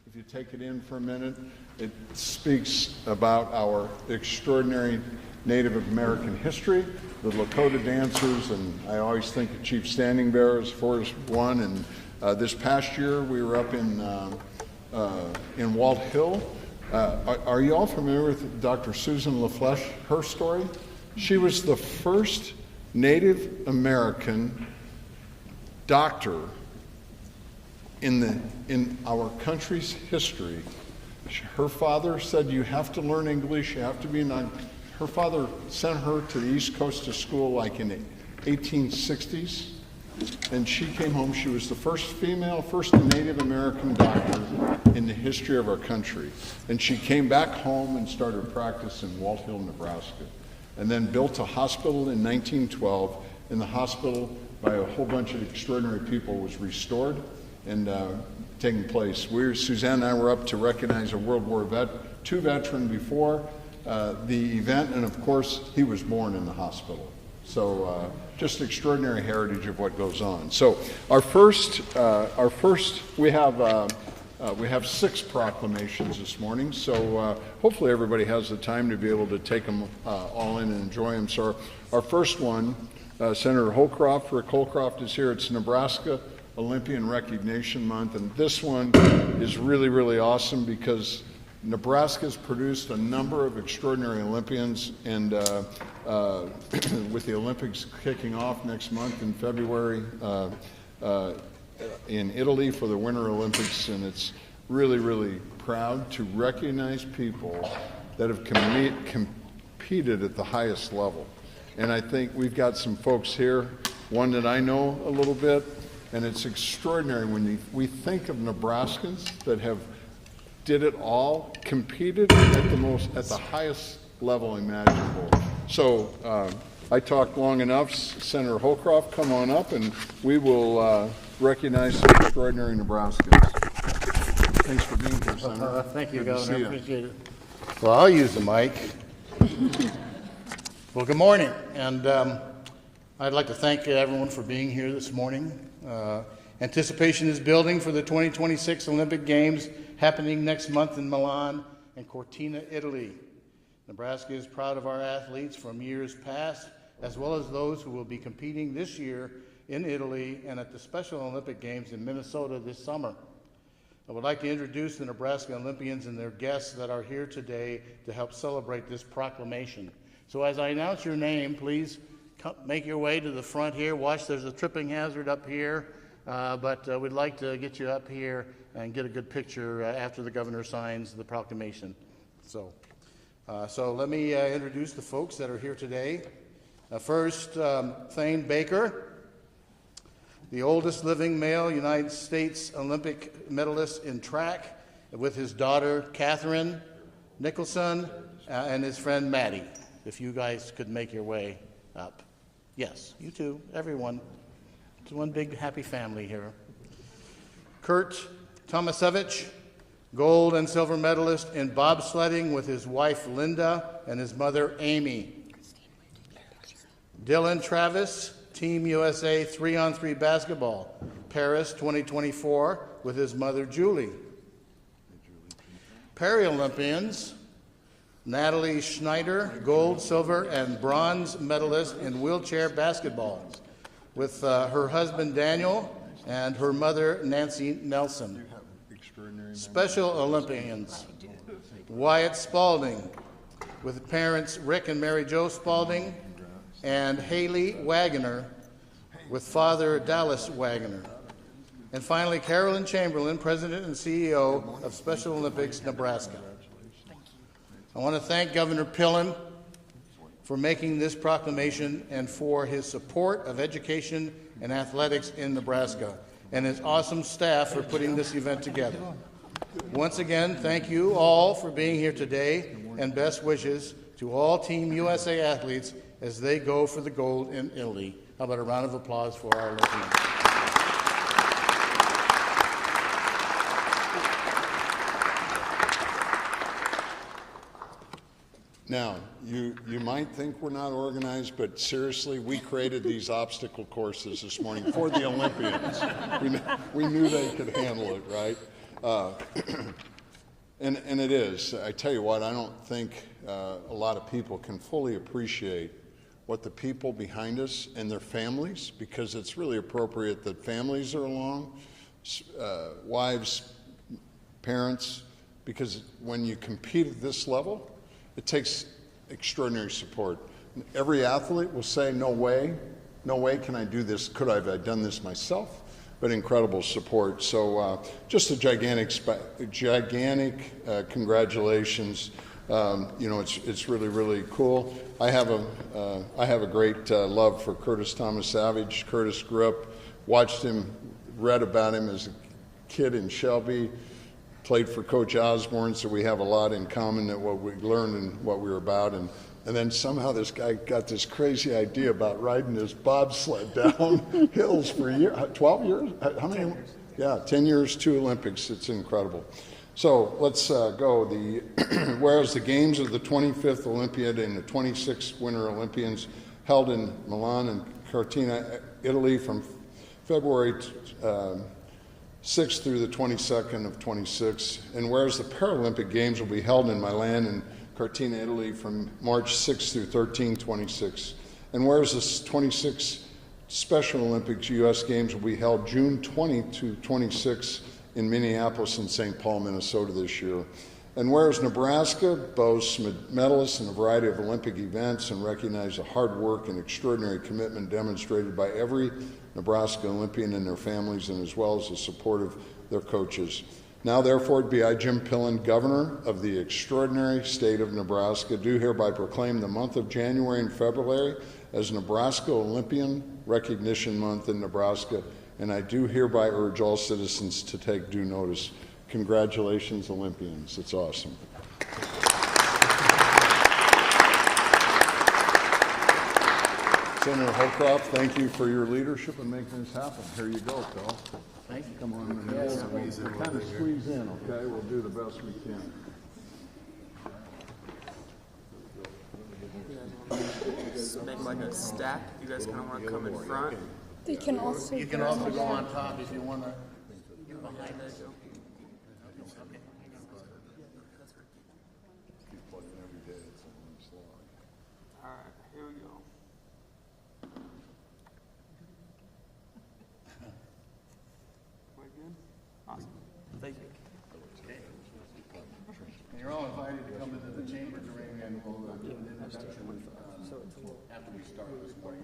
If you take it in for a minute, it speaks about our extraordinary Native American history, the Lakota dancers, and I always think of Chief Standing Bear as first one. And this past year, we were up in Walt Hill. Are you all familiar with Dr. Susan LaFlesche, her story? She was the first Native American doctor in our country's history. Her father said, you have to learn English, you have to be her father sent her to the East Coast to school like in the 1860s, and she came home. She was the first Native American doctor in the history of our country. And she came back home and started practice in Walt Hill, Nebraska, and then built a hospital in 1912, and the hospital, by a whole bunch of extraordinary people, was restored and taking place. Suzanne and I were up to recognize a World War II veteran before the event, and of course, he was born in the hospital. So just extraordinary heritage of what goes on. So we have 6 proclamations this morning. So hopefully everybody has the time to be able to take them all in and enjoy them. So our first one, Senator Holcroft, Rick Holcroft is here. It's Nebraska Olympian Recognition Month, and this one is really, really awesome because Nebraska's produced a number of extraordinary Olympians, and with the Olympics kicking off next month in February in Italy for the Winter Olympics, and it's really, really proud to recognize people that have competed at the highest level. And I think we've got some folks here, one that I know a little bit, and it's extraordinary when we think of Nebraskans that have did it all, competed at the highest level imaginable. So I talked long enough. Senator Holcroft, come on up, and we will recognize some extraordinary Nebraskans. Thanks for being here, Senator. Thank you, Governor. I appreciate it. Well, I'll use the mic. Well, good morning, and I'd like to thank everyone for being here this morning. Anticipation is building for the 2026 Olympic Games happening next month in Milan and Cortina, Italy. Nebraska is proud of our athletes from years past, as well as those who will be competing this year in Italy and at the Special Olympic Games in Minnesota this summer. I would like to introduce the Nebraska Olympians and their guests that are here today to help celebrate this proclamation. So as I announce your name, please make your way to the front here. Watch, there's a tripping hazard up here, but we'd like to get you up here and get a good picture after the governor signs the proclamation. So let me introduce the folks that are here today. First, Thane Baker, the oldest living male United States Olympic medalist in track, with his daughter Catherine Nicholson and his friend Maddie. If you guys could make your way up. Yes, you too, everyone. It's one big happy family here. Kurt Tomasevich, gold and silver medalist in bobsledding with his wife Linda and his mother Amy. Dylan Travis, Team USA 3-on-3 basketball, Paris 2024 with his mother Julie. Paralympians, Natalie Schneider, gold, silver, and bronze medalist in wheelchair basketball with her husband Daniel and her mother Nancy Nelson. Special Olympians, Wyatt Spalding with parents Rick and Mary Jo Spalding, and Haley Wagoner with father Dallas Wagoner. And finally, Carolyn Chamberlain, President and CEO of Special Olympics Nebraska. I want to thank Governor Pillen for making this proclamation and for his support of education and athletics in Nebraska, and his awesome staff for putting this event together. Once again, thank you all for being here today, and best wishes to all Team USA athletes as they go for the gold in Italy. How about a round of applause for our Olympians? Now, you might think we're not organized, but seriously, we created these obstacle courses this morning for the Olympians. We knew they could handle it, right? And it is. I tell you what, I don't think a lot of people can fully appreciate what the people behind us and their families, because it's really appropriate that families are along, wives, parents, because when you compete at this level, it takes extraordinary support. Every athlete will say, no way can I do this. Could I have done this myself? But incredible support. So just a gigantic congratulations. It's really, really cool. I have a great love for Curtis Thomas Savage. Curtis grew up, watched him, read about him as a kid in Shelby, played for Coach Osborne, so we have a lot in common that what we learned and what we were about. And then somehow this guy got this crazy idea about riding his bobsled down hills for 12 years? How many? 10 years. Yeah, 10 years, 2 Olympics. It's incredible. So let's go. Whereas the games of the 25th Olympiad and the 26th Winter Olympians held in Milan and Cortina, Italy from February 6th through the 22nd of 26. And whereas the Paralympic Games will be held in Milan and Cortina, Italy from March 6th through 13, 26. And whereas the 26 Special Olympics U.S. Games will be held June 20 to 26 in Minneapolis and St. Paul, Minnesota this year. And whereas Nebraska boasts medalists in a variety of Olympic events and recognizes the hard work and extraordinary commitment demonstrated by every Nebraska Olympian and their families, and as well as the support of their coaches. Now therefore be I, Jim Pillen, Governor of the extraordinary state of Nebraska, do hereby proclaim the month of January and February as Nebraska Olympian Recognition Month in Nebraska, and I do hereby urge all citizens to take due notice. Congratulations, Olympians. It's awesome. Senator Holcroft, thank you for your leadership in making this happen. Here you go, Phil. Thank you. Come on in. We'll kind of squeeze in, okay? We'll do the best we can. Just make like a stack. You guys kind of want to come in front. They can also. You can also go on top if you want to. Behind it. Keep plugging every day. It's a long slog. All right, here we go. Am I good? Awesome. Thank you. And you're all invited to come into the chamber during and we'll do an introduction after we start this morning.